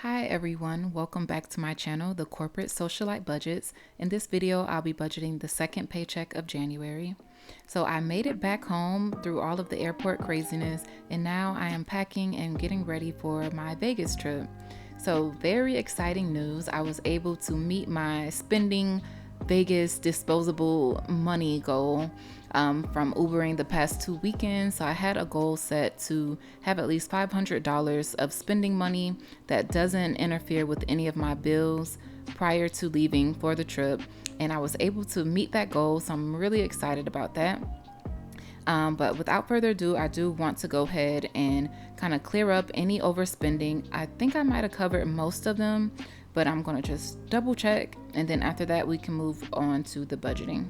Hi everyone, welcome back to my channel, The Corporate Socialite Budgets. In this video, I'll be budgeting the second paycheck of January. So I made it back home through all of the airport craziness, and now I am packing and getting ready for my Vegas trip. So very exciting news. I was able to meet my spending Vegas disposable money goal from Ubering the past 2 weekends. So I had a goal set to have at least $500 of spending money that doesn't interfere with any of my bills prior to leaving for the trip. And I was able to meet that goal, so I'm really excited about that. But without further ado, I do want to go ahead and kind of clear up any overspending. I think I might have covered most of them, but I'm going to just double check. And then after that, we can move on to the budgeting.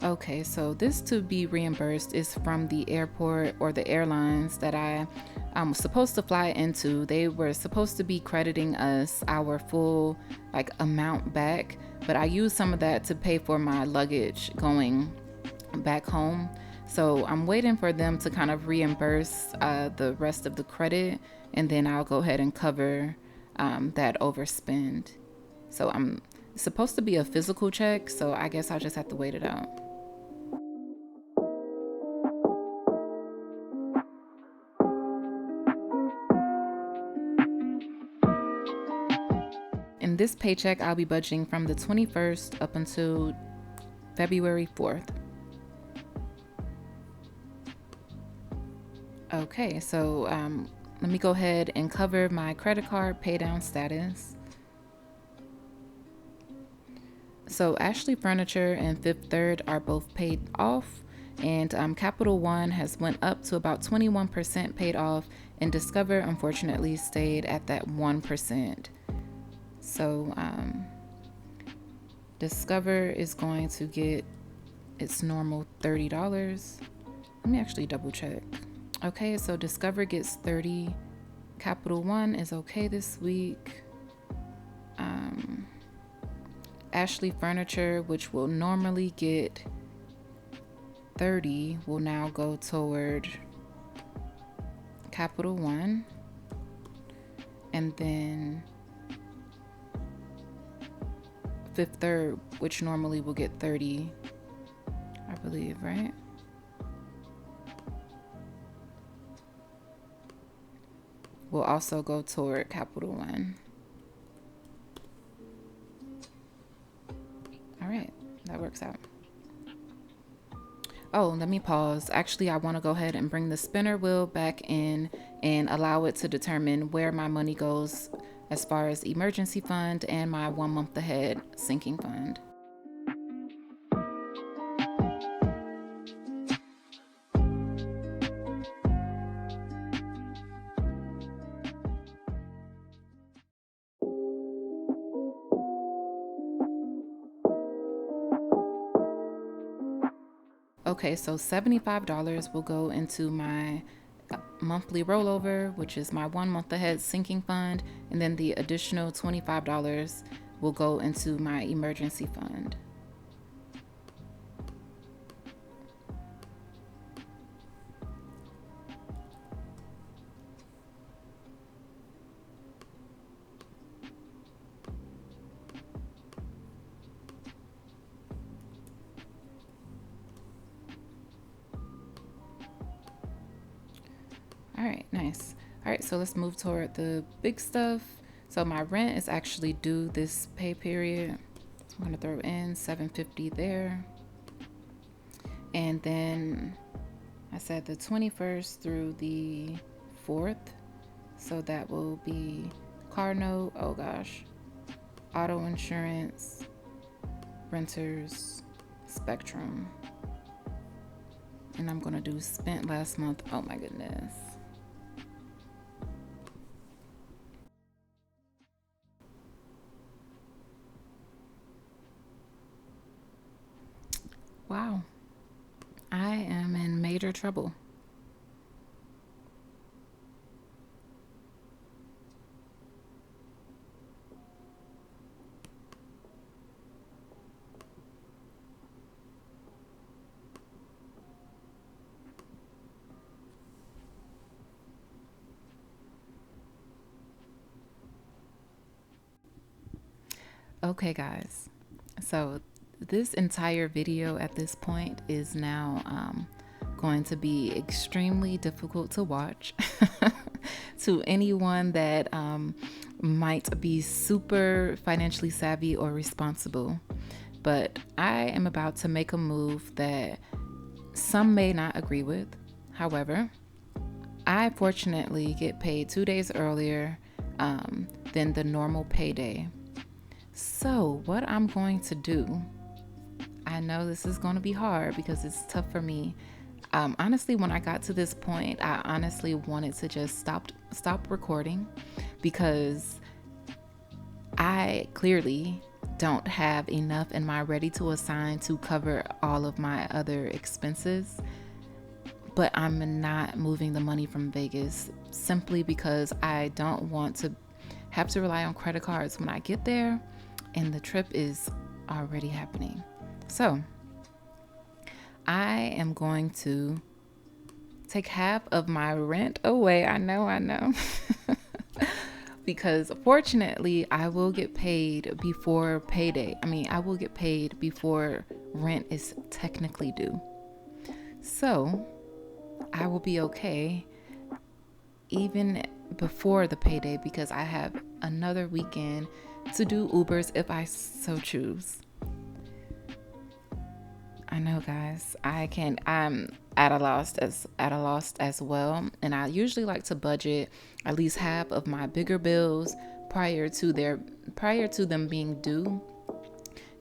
Okay, so this to be reimbursed is from the airport or the airlines that I was supposed to fly into. They were supposed to be crediting us our full amount back, but I used some of that to pay for my luggage going back home. So I'm waiting for them to kind of reimburse the rest of the credit, and then I'll go ahead and cover that overspend. So it's supposed to be a physical check, so I guess I'll just have to wait it out. In this paycheck, I'll be budgeting from the 21st up until February 4th. Okay, so let me go ahead and cover my credit card pay down status. So Ashley Furniture and Fifth Third are both paid off, and Capital One has went up to about 21% paid off, and Discover unfortunately stayed at that 1%. So Discover is going to get its normal $30. Let me actually double check. Okay, so Discover gets 30. Capital One is okay this week. Ashley Furniture, which will normally get 30, will now go toward Capital One. And then Fifth Third, which normally will get 30, I believe, right? Will also go toward Capital One. All right, that works out. Oh, let me pause. Actually, I want to go ahead and bring the spinner wheel back in and allow it to determine where my money goes as far as emergency fund and my 1 month ahead sinking fund. Okay, so $75 will go into my monthly rollover, which is my 1 month ahead sinking fund, and then the additional $25 will go into my emergency fund. All right, nice. All right, so let's move toward the big stuff. So my rent is actually due this pay period. So I'm gonna throw in $750 there. And then I said the 21st through the 4th. So that will be car note, oh gosh, auto insurance, renters, Spectrum. And I'm gonna do spent last month. Oh my goodness. Wow, I am in major trouble. Okay, guys. So this entire video at this point is now going to be extremely difficult to watch to anyone that might be super financially savvy or responsible. But I am about to make a move that some may not agree with. However, I fortunately get paid 2 days earlier than the normal payday. So what I'm going to do, I know this is going to be hard because it's tough for me. Honestly, when I got to this point, I honestly wanted to just stop recording because I clearly don't have enough in my ready to assign to cover all of my other expenses. But I'm not moving the money from Vegas simply because I don't want to have to rely on credit cards when I get there and the trip is already happening. So I am going to take half of my rent away. I know. Because fortunately, I will get paid before payday. I will get paid before rent is technically due. So I will be okay even before the payday because I have another weekend to do Ubers if I so choose. I know, guys. I'm at a loss as well, and I usually like to budget at least half of my bigger bills prior to them being due.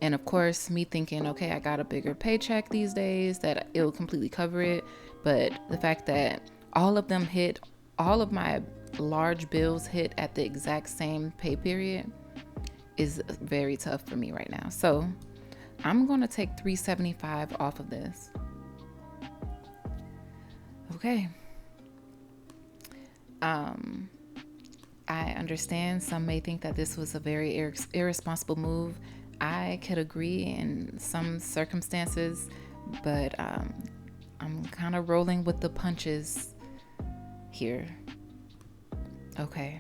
And of course, me thinking, okay, I got a bigger paycheck these days that it'll completely cover it. But the fact that all of my large bills hit at the exact same pay period is very tough for me right now. So I'm going to take $375 off of this. Okay. I understand some may think that this was a very irresponsible move. I could agree in some circumstances, but I'm kind of rolling with the punches here. Okay,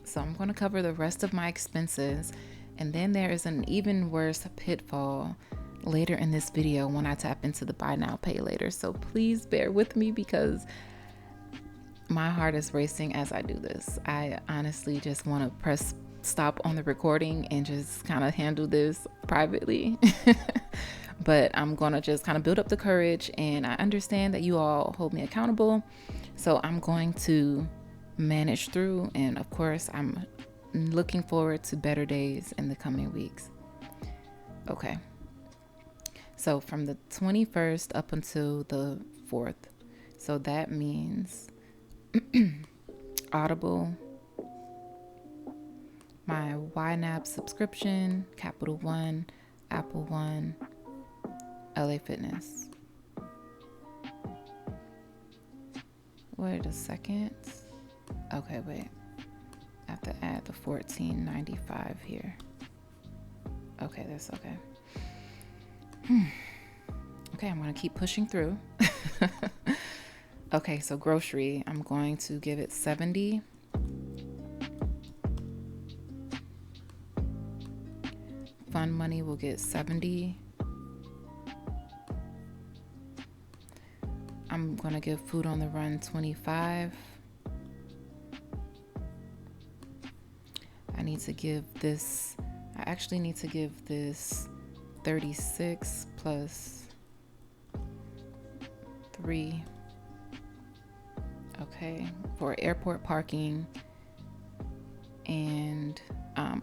so I'm going to cover the rest of my expenses, and then there is an even worse pitfall later in this video when I tap into the buy now, pay later. So please bear with me because my heart is racing as I do this. I honestly just want to press stop on the recording and just kind of handle this privately. But I'm going to just kind of build up the courage, and I understand that you all hold me accountable. So I'm going to manage through, and of course I'm looking forward to better days in the coming weeks. Okay. So from the 21st up until the 4th. So that means Audible, my YNAB subscription, Capital One, Apple One, LA Fitness. Wait a second. Okay, wait. I have to add the $14.95 here. Okay, that's okay. Okay, I'm going to keep pushing through. Okay, so grocery, I'm going to give it 70. Fun money will get 70. I'm going to give food on the run 25. I actually need to give this 36 plus 3. Okay, for airport parking, and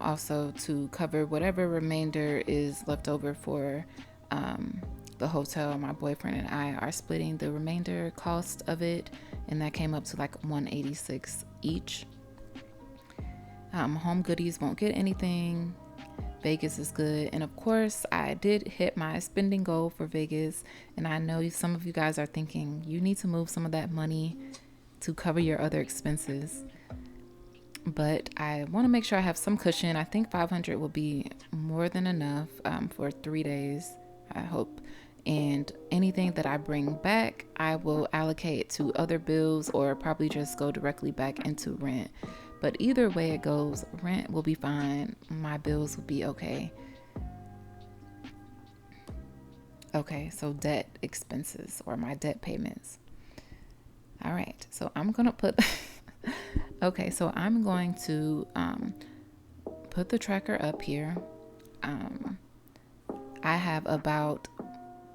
also to cover whatever remainder is left over for the hotel. My boyfriend and I are splitting the remainder cost of it, and that came up to like $186 each. Home goodies won't get anything. Vegas is good. And of course, I did hit my spending goal for Vegas, and I know some of you guys are thinking you need to move some of that money to cover your other expenses, but I want to make sure I have some cushion. I think 500 will be more than enough for 3 days, I hope. And anything that I bring back, I will allocate to other bills or probably just go directly back into rent. But either way it goes, rent will be fine. My bills will be okay. Okay, so debt expenses or my debt payments. All right, so I'm gonna put okay, so I'm going to put the tracker up here. I have about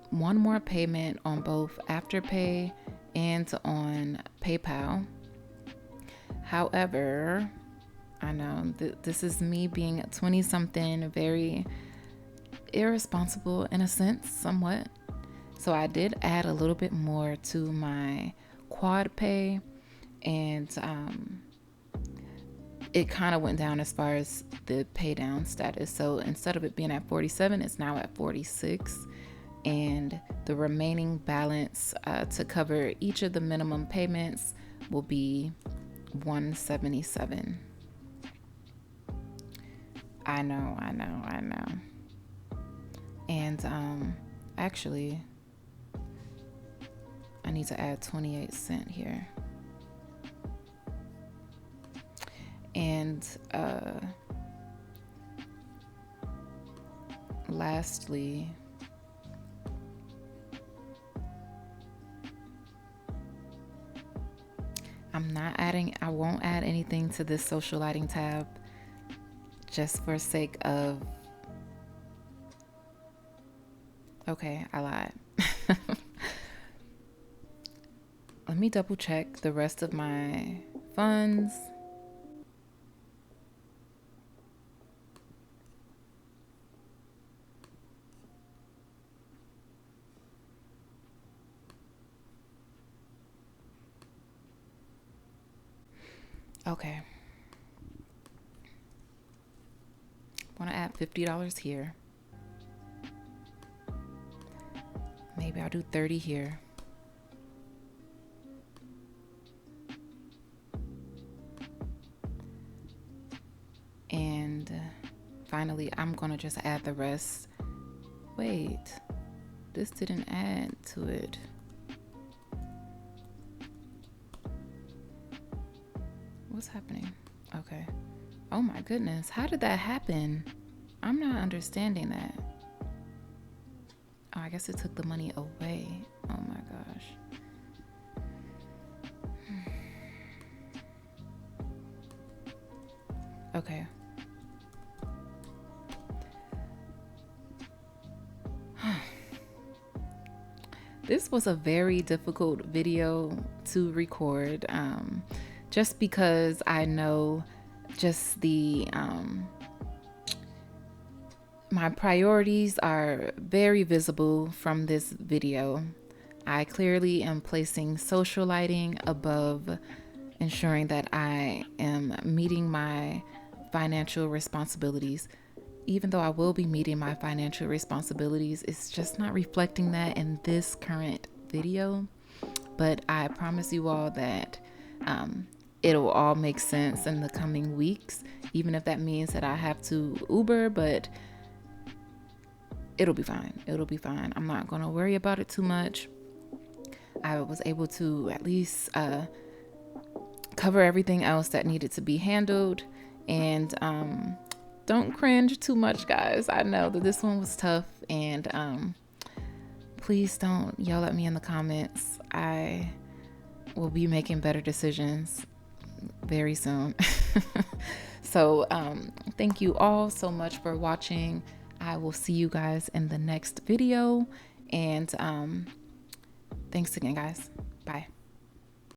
one more payment on both Afterpay and on PayPal. However, I know this is me being 20 something, very irresponsible in a sense, somewhat. So I did add a little bit more to my quad pay, and it kind of went down as far as the pay down status. So instead of it being at 47, it's now at 46. And the remaining balance to cover each of the minimum payments will be 177. I know. And actually, I need to add 28 cents here. And lastly, I won't add anything to this social lighting tab just for sake of, okay, I lied. Let me double check the rest of my funds. Okay. I want to add $50 here. Maybe I'll do 30 here. And finally, I'm going to just add the rest. Wait, this didn't add to it. What's happening? Okay. Oh my goodness. How did that happen? I'm not understanding that. Oh, I guess it took the money away. Oh my gosh. Okay. This was a very difficult video to record, just because I know just my priorities are very visible from this video. I clearly am placing social lighting above ensuring that I am meeting my financial responsibilities. Even though I will be meeting my financial responsibilities, it's just not reflecting that in this current video. But I promise you all that it'll all make sense in the coming weeks, even if that means that I have to Uber, but it'll be fine. It'll be fine. I'm not going to worry about it too much. I was able to at least cover everything else that needed to be handled. And don't cringe too much, guys. I know that this one was tough, and please don't yell at me in the comments. I will be making better decisions very soon. So thank you all so much for watching. I will see you guys in the next video, and thanks again, guys. Bye.